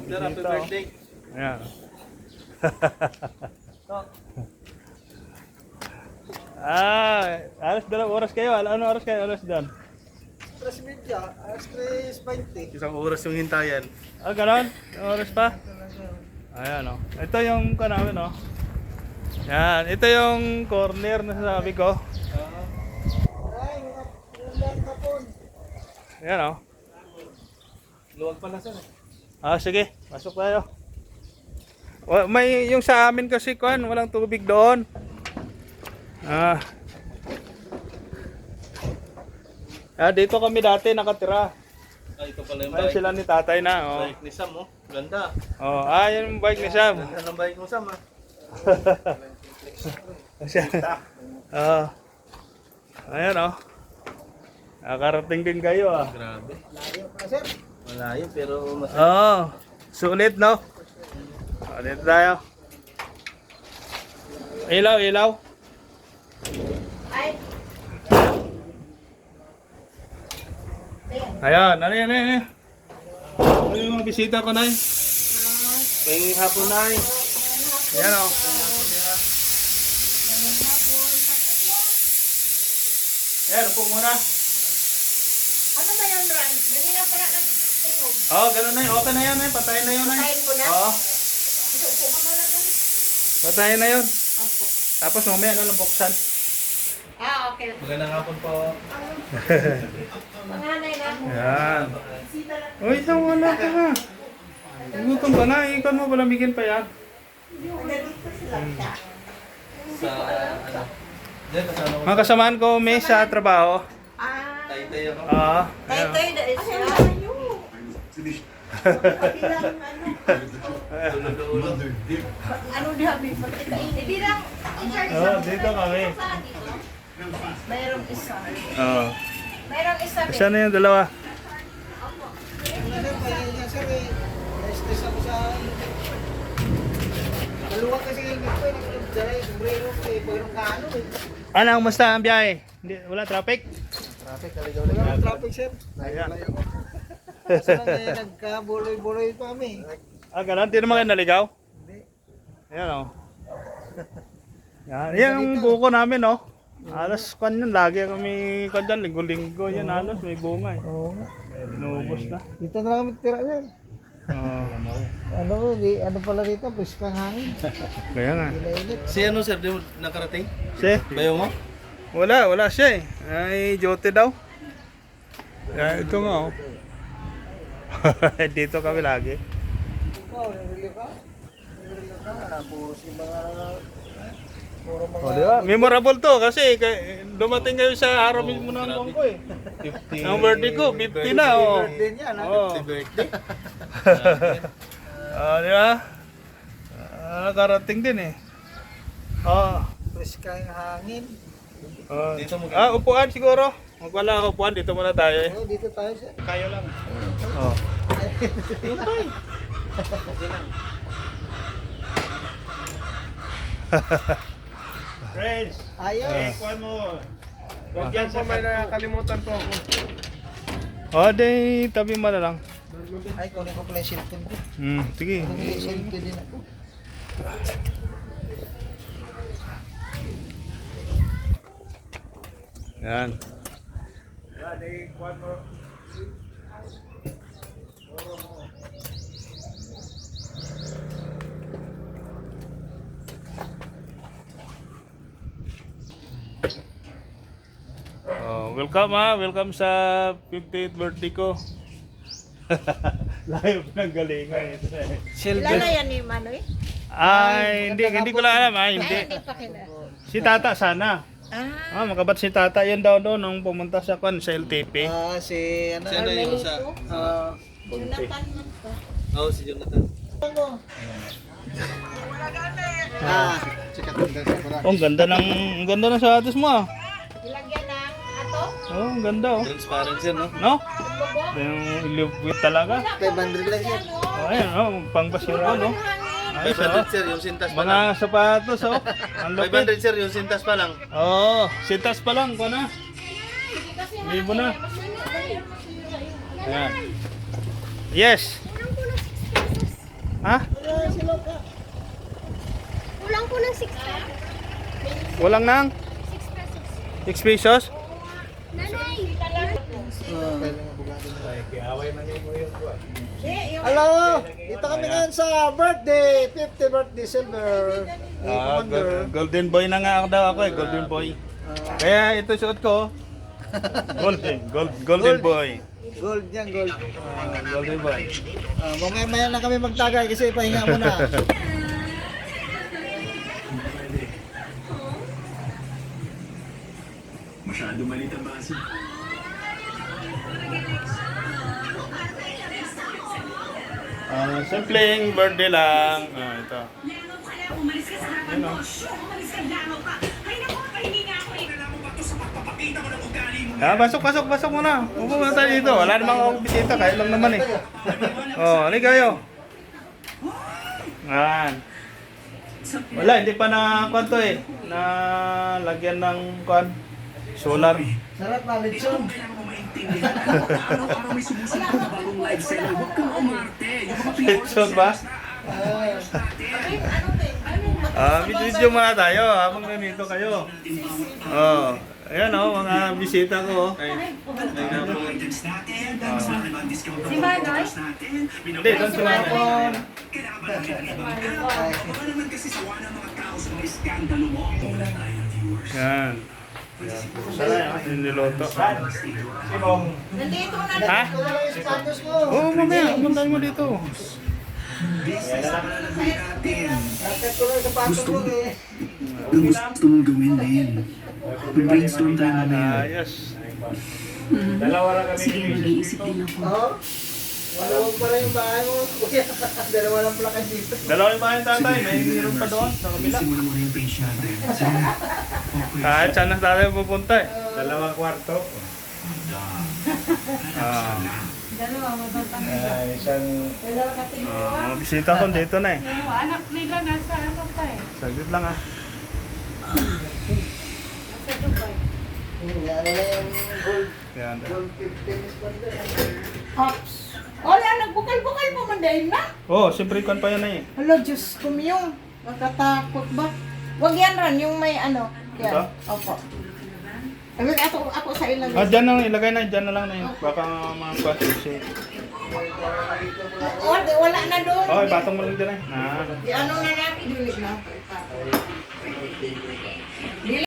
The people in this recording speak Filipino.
Sir, happy birthday. Ayan. Alas 2 oras kayo. Ano oras kayo? Alas doon? 3:30, alas 3:20. Isang oras yung hintayan. Ganon? Yung oras pa? Ayan o. Ito yung namin o. Yan. Ito yung corner na sabi ko. Ay, mga ulan kapon. Ayan o. Luwag pala sir. Sige. Pasok tayo. May yung sa amin kasi walang tubig doon. Dito kami dati nakatira. Ito pala yung Ayun bike. sila ni tatay na. Oh. Bike ni Sam, oh. Ganda. Yung bike ni Sam. Ganda ng bike mo, Sam, ah. Ayan oh. Nakarating din kayo ah. Grabe. Layo pa sir. Malayo, pero masaya. Sulit no? Dito tayo. Ilaw, ilaw. Ayan, ano yan, ano yan? Ano yung mga bisita ko na yun? Pahinging hapon na eh. Ayan o. Ayan, upo muna. Ano ba yun, Ran? Ganina pala nagtingog. Ganun na yun. Okay na yan, patayin na yun. Patayin ko na? Oo, Upo ka muna doon. patayin na yun. Opo. Tapos mamaya lang buksan. Okay. Magandang hapon po. Manganay na ako. Ayan. Bisita lang. Uy, isang wala ka ha. Gutom ka na, ikan mo palamigin pa yan. Nandito sila. Sa, ano? Diyan, kasama ko. Mga kasamaan ko may sa trabaho. Tay-tay ako. Tay-tay na siya. Ano di habi? Hindi lang. Dito kami. Mayroong isa. Mayroong isa. Isa na yung dalawa. Ano pa yan sir eh. Na-stress ako sa... Maluwag kasi yung ko eh. Nagdala yung sombrero ko eh. Pagkakang kaano eh. Ano, kumusta ang biyahe? Wala traffic? Traffic, Wala akong traffic sir. Ayan. Kasi lang eh, nagkabuloy-buloy pa kami. Ganun? Hindi naman kayo naligaw? Hindi. Ayan o. Yan yung buko namin o. Alas yun, lagi kami dyan, linggo-linggo yan alas, may bunga eh. Oo nga. Inubos na. Dito na kami tira sir. Ano pala dito? Briskang hangin. Kaya nga. Init. Si ano, sir, di mo nakarating? Si? Bayo mo? Wala siya eh. Ay, jote daw. Ito nga o. Dito kami lagi. Ikaw, nilili ka? Nilili ka? Puro si mga... Puro mga... Di ba? Memorable to kasi dumating kayo sa araw mismo ng buwan ko eh. 50. Ang birthday ko, 50 na oh. Birthday niya, no? Oh. 50 birthday. Di ba? Nakarating din eh. Briskang hangin. Dito mo Upuan siguro. Kung wala ako upuan, dito muna tayo eh. Oh, dito tayo sir. Kayo lang. Oh. Friends, Ayos. kuhan mo. Huwag yan po, may nakakalimutan po ako. Di tabi mo na lang. Ay, kunin ko pala yung cellphone ko. Sige. Kunin yung cellphone din ako. Yan. Welcome sa 50th birthday ko. Layo ng galingan ito eh. Ilan na yan ni Manoy? Hindi ko lang alam hindi. Hindi pa kila. Si Tata sana. Makabat si Tata yan daw doon nung pumunta sa LTP. Si ano? Siya na yung sa... Jonathan man to. Oo, si Jonathan. Sikat ang dasa pala. Ang ganda ng sapatos mo ah. Ilagyan ng ato? Ang ganda oh. Transparent siya, no? No? Bobo? Yung liquid talaga. 500 lang yan. Ayan pang basketball no. Ayos 500, sir, yung sintas pa Mga lang. sapatos oh. Ang lupit. 500, sir, yung sintas pa lang. Sintas pa lang ko na. Libo na. Ayan. Yes. Ha? Wala sila ka. Kulang po ng 6 pesos. Walang nang 6 pesos. 6 pesos? Nanay! Hello! Dito kami ngayon sa birthday, 50th birthday silver. Golden boy na nga daw ako eh, golden boy. Kaya ito suot ko. Golden boy. Gold yan, gold. Golden boy. Mamaya na kami magtagay kasi pahinga muna. Masyado malit ang base. Simpleng birthday lang. Ito. Umalis ka sa harapan Ano? mo. Umalis ka, langaw ka. Ay naku, pahingi nga ako eh. Kailangan mo ba ito sa pagpapakita mo ng ugali mo? Pasok muna. Upo muna tayo dito. Wala namang akong bisita. Kayo lang naman eh. Halika kayo. Yan. Wala, hindi pa na kwanto eh. Na lagyan ng kwan. Solar. Sarap na, lechon. Kailangan mo maintindihan. Araw-araw may sumusunod na bagong live seller. Huwag kang umarte. Yung mga Lechon ba? Video muna tayo habang nandito kayo. Ayan mga bisita ko. items natin. Mas malaki ba ang discount ng Si Manoy? natin? Hindi, doon si Manoy. Kailangan ba natin ang ibang tao? Baka naman kasi sawa ng mga tao sa mga iskandalo mo. Wala tayong viewers. Yan. Yung niloto. Nandito na Ha? Ito lang yung status mo. Oo, mamaya. Puntahan mo dito. Business na natin. Raket ko lang sa pato mo eh. Ang gusto mong gawin din. Mag-brainstorm tayo mamaya. Ayos. Dalawa lang kami. Sige, nag-iisip din ako. Oo. Walawag pa rin yung bahay mo. Kuya, dalawa lang pala kayo dito. Dalawa yung bahay tatay. May meron pa doon sa kabila. Simulan mo na yung page natin. Sige na. Okay. Kahit saan na tayo pupunta eh. Dalawang kwarto. Isang mga bisita ko dito na eh. anak nila nasa ano pa eh. Saglit lang ah. Sa Dubai. Yan na yung gold. Yan. Gold 15 is banda. Ops. Wala, nagbukal-bukal mo man dahil na. Oh, siyempre kan pa yan eh. Hala, Diyos ko miyong. Natatakot ba? Wag yan ran, yung may ano. Yan. Ito? Opo. Ay, ako sa ilang. Dyan na ilagay na. Dyan na lang na yun. Baka mga kwatsi. Wala na doon. Oh, batong mo lang dyan eh. Di ano na natin, dilig na.